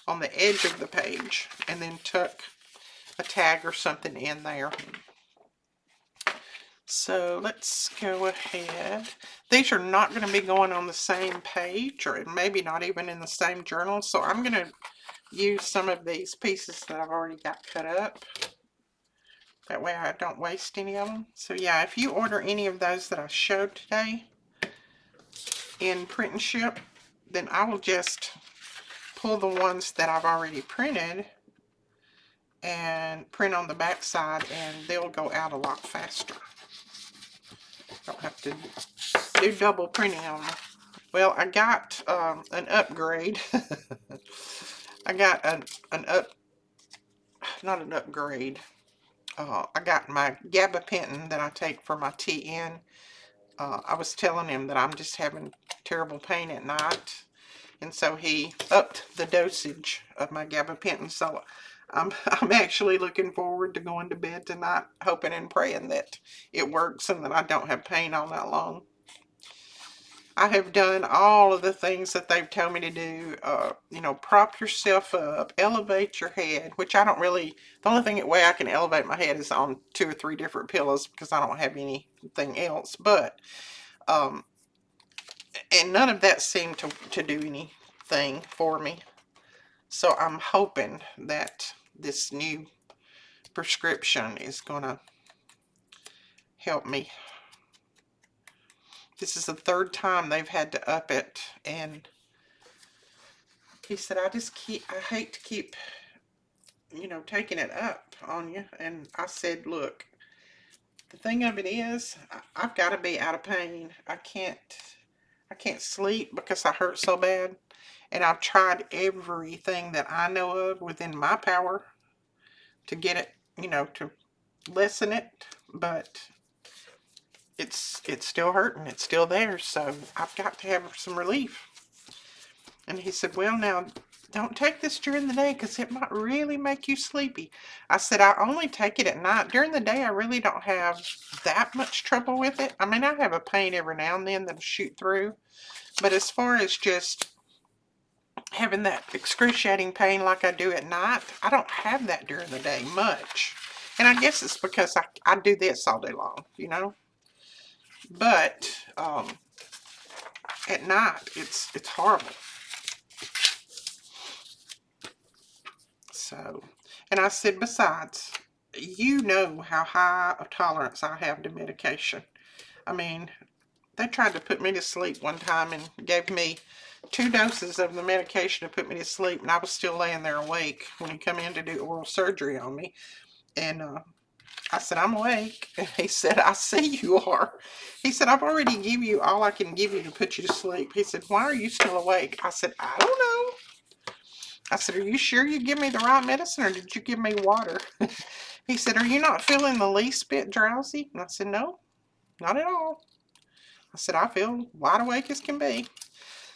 on the edge of the page, and then tuck a tag or something in there. So let's go ahead. These are not going to be going on the same page, or maybe not even in the same journal. So I'm going to use some of these pieces that I've already got cut up That way I don't waste any of them. So yeah, if you order any of those that I showed today in print and ship, then I will just pull the ones that I've already printed and print on the back side, and they'll go out a lot faster. Don't have to do double printing on them. Well, I got an upgrade. I got not an upgrade. I got my gabapentin that I take for my TN. I was telling him that I'm just having terrible pain at night, and so he upped the dosage of my gabapentin. So I'm actually looking forward to going to bed tonight, hoping and praying that it works and that I don't have pain all night long. I have done all of the things that they've told me to do. You know, prop yourself up, elevate your head, which I don't really, the only way I can elevate my head is on 2 or 3 different pillows because I don't have anything else. But, and none of that seemed to do anything for me. So I'm hoping that this new prescription is going to help me. This is the 3rd time they've had to up it, and he said, I hate to keep, you know, taking it up on you. And I said, look, the thing of it is, I've got to be out of pain. I can't sleep because I hurt so bad. And I've tried everything that I know of within my power to get it, you know, to lessen it, but it's still hurting. It's still there. So I've got to have some relief. And he said, well, now, don't take this during the day because it might really make you sleepy. I said, I only take it at night. During the day, I really don't have that much trouble with it. I mean, I have a pain every now and then that'll shoot through. But as far as just having that excruciating pain like I do at night, I don't have that during the day much. And I guess it's because I do this all day long, you know. But at night, it's horrible. So, and I said, besides, you know how high a tolerance I have to medication. I mean, they tried to put me to sleep one time and gave me 2 doses of the medication to put me to sleep, and I was still laying there awake when he come in to do oral surgery on me. And I said, I'm awake. And he said, I see you are. He said, I've already given you all I can give you to put you to sleep. He said, why are you still awake? I said, I don't know. I said, are you sure you give me the right medicine, or did you give me water? He said, are you not feeling the least bit drowsy? And I said, no, not at all. I said, I feel wide awake as can be.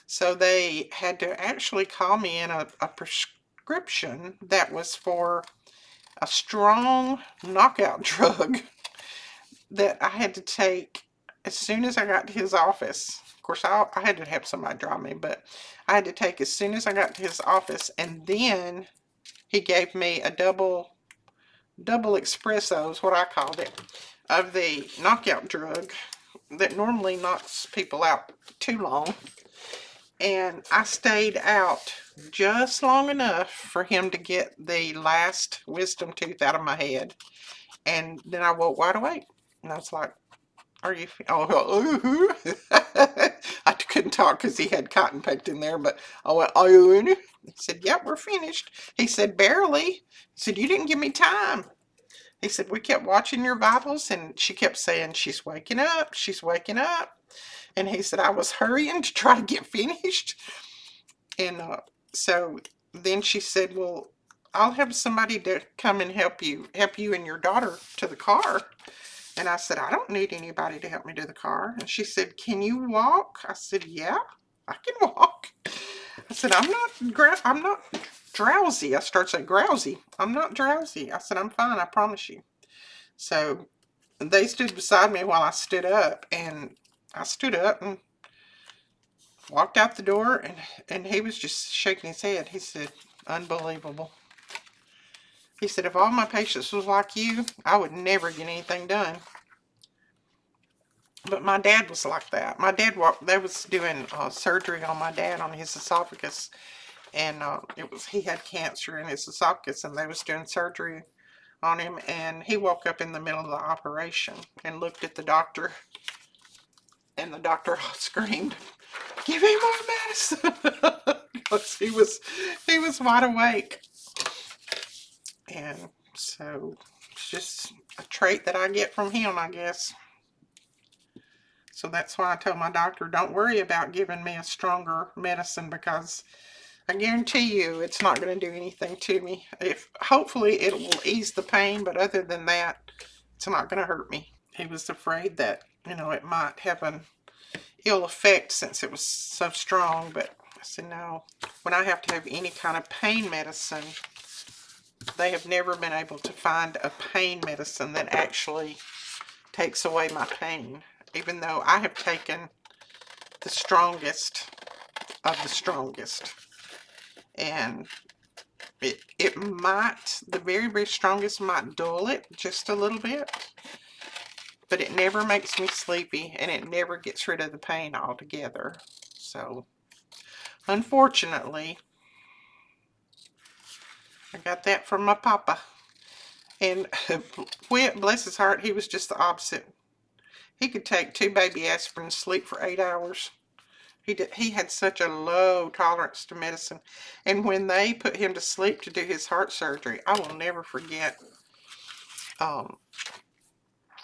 So they had to actually call me in a prescription that was for a strong knockout drug that I had to take as soon as I got to his office. Of course, I had to have somebody drive me, but I had to take as soon as I got to his office, and then he gave me a double espresso, is what I called it, of the knockout drug that normally knocks people out too long. And I stayed out just long enough for him to get the last wisdom tooth out of my head. And then I woke wide awake. And I was like, are you, oh, I couldn't talk because he had cotton packed in there, but I went, are you in? He said, yep, we're finished. He said, barely. He said, you didn't give me time. He said, we kept watching your vitals, and she kept saying, she's waking up, she's waking up. And he said, I was hurrying to try to get finished. And so then she said, well, I'll have somebody to come and help you and your daughter to the car. And I said, I don't need anybody to help me to the car. And she said, can you walk? I said, yeah, I can walk. I said, I'm not drowsy. I started saying drowsy. I'm not drowsy. I said, I'm fine, I promise you. So they stood beside me while I stood up, and I stood up and walked out the door, and he was just shaking his head. He said, unbelievable. He said, if all my patients was like you, I would never get anything done. But my dad was like that. My dad they was doing surgery on my dad on his esophagus, and he had cancer in his esophagus, and they was doing surgery on him, and he woke up in the middle of the operation and looked at the doctor, and the doctor screamed, "Give him more medicine!" because he was wide awake. And so it's just a trait that I get from him, I guess. So that's why I told my doctor, don't worry about giving me a stronger medicine, because I guarantee you it's not going to do anything to me. Hopefully it will ease the pain, but other than that, it's not going to hurt me. He was afraid that, it might have an ill effect since it was so strong, but I said no. When I have to have any kind of pain medicine, they have never been able to find a pain medicine that actually takes away my pain, even though I have taken the strongest of the strongest. And it might, the very, very strongest might dull it just a little bit, but it never makes me sleepy, and it never gets rid of the pain altogether. So, unfortunately, I got that from my papa. And bless his heart, he was just the opposite. He could take 2 baby aspirin and sleep for 8 hours. He had such a low tolerance to medicine. And when they put him to sleep to do his heart surgery, I will never forget.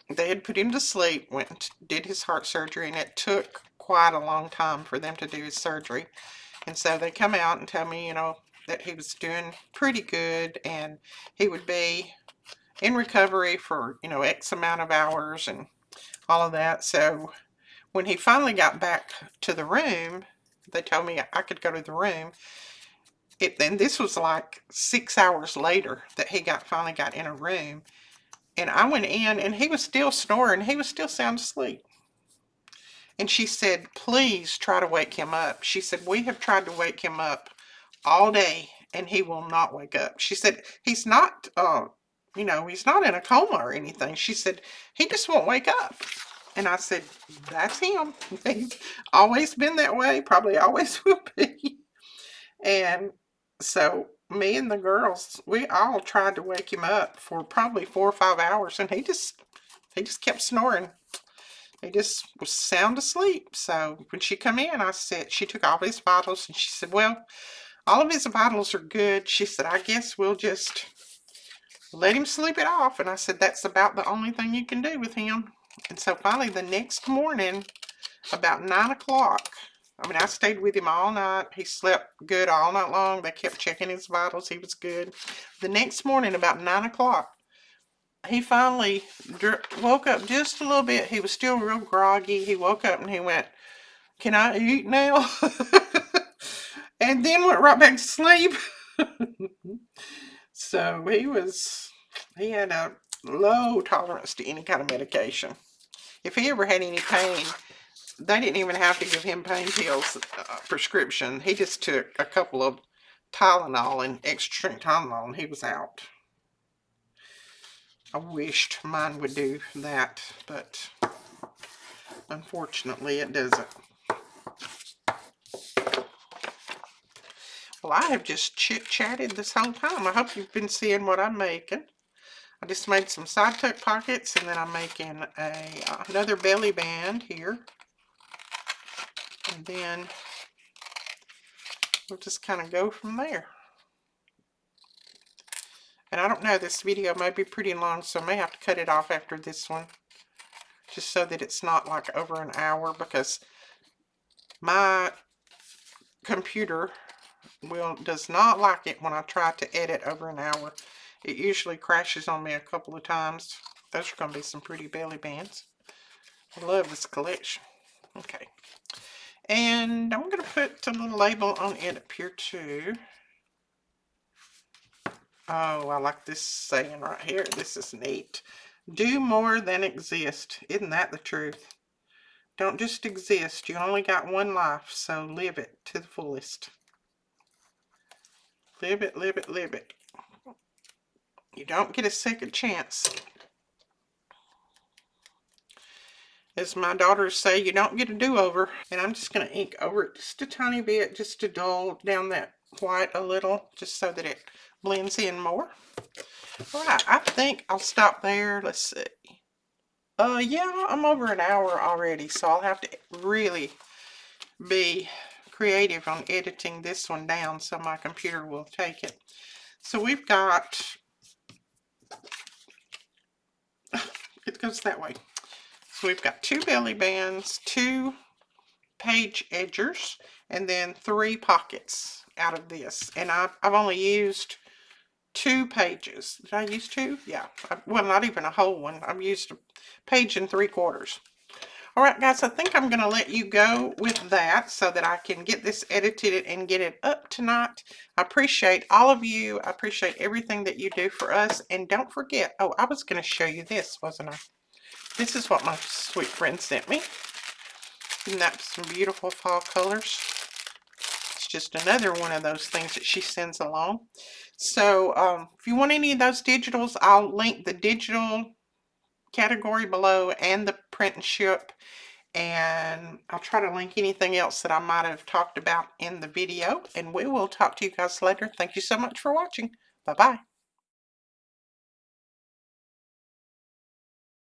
They had put him to sleep, went and did his heart surgery, and it took quite a long time for them to do his surgery. And so they come out and tell me, that he was doing pretty good, and he would be in recovery for, X amount of hours and all of that. So when he finally got back to the room, they told me I could go to the room. And this was like 6 hours later that he finally got in a room. And I went in, and he was still snoring. He was still sound asleep. And she said, "Please try to wake him up." She said, "We have tried to wake him up all day, and he will not wake up." She said, "He's not, he's not in a coma or anything." She said, "He just won't wake up." And I said, "That's him. He's always been that way, probably always will be." And so me and the girls, we all tried to wake him up for probably 4 or 5 hours, and he just kept snoring. He just was sound asleep. So when she come in, she took all his vitals, and she said, "Well, all of his vitals are good." She said, "I guess we'll just let him sleep it off." And I said, "That's about the only thing you can do with him." And so finally the next morning, about 9 o'clock, I stayed with him all night. He slept good all night long. They kept checking his vitals. He was good. The next morning, about 9 o'clock, he finally woke up just a little bit. He was still real groggy. He woke up and he went, "Can I eat now?" And then went right back to sleep. So he had a low tolerance to any kind of medication. If he ever had any pain, they didn't even have to give him pain pills, prescription. He just took a couple of Tylenol and extra strength Tylenol, and he was out. I wished mine would do that, but unfortunately it doesn't. Well, I have just chit-chatted this whole time. I hope you've been seeing what I'm making. I just made some side tuck pockets, and then I'm making another belly band here. And then we'll just kind of go from there. And I don't know, this video may be pretty long, so I may have to cut it off after this one, just so that it's not like over an hour, because my computer does not like it when I try to edit over an hour. It usually crashes on me a couple of times. Those are going to be some pretty belly bands. I love this collection. Okay. And I'm going to put a little label on it up here too. Oh, I like this saying right here. This is neat. Do more than exist. Isn't that the truth? Don't just exist. You only got one life, so live it to the fullest. Live it, live it, live it. You don't get a second chance. As my daughters say, you don't get a do-over. And I'm just going to ink over it just a tiny bit, just to dull down that white a little, just so that it blends in more. All right, I think I'll stop there. Let's see. Yeah, I'm over an hour already, so I'll have to really be creative on editing this one down so my computer will take it. So we've got, it goes that way. So we've got 2 belly bands, 2 page edgers, and then 3 pockets out of this. And I've only used 2 pages. Did I use 2? Yeah. Well, not even a whole one. I've used a page and 3/4. All right, guys, I think I'm going to let you go with that so that I can get this edited and get it up tonight. I appreciate all of you. I appreciate everything that you do for us. And don't forget, oh, I was going to show you this, wasn't I? This is what my sweet friend sent me. Isn't that some beautiful fall colors? It's just another one of those things that she sends along. So if you want any of those digitals, I'll link the digital category below and the print and ship. And I'll try to link anything else that I might have talked about in the video. And we will talk to you guys later. Thank you so much for watching. Bye-bye.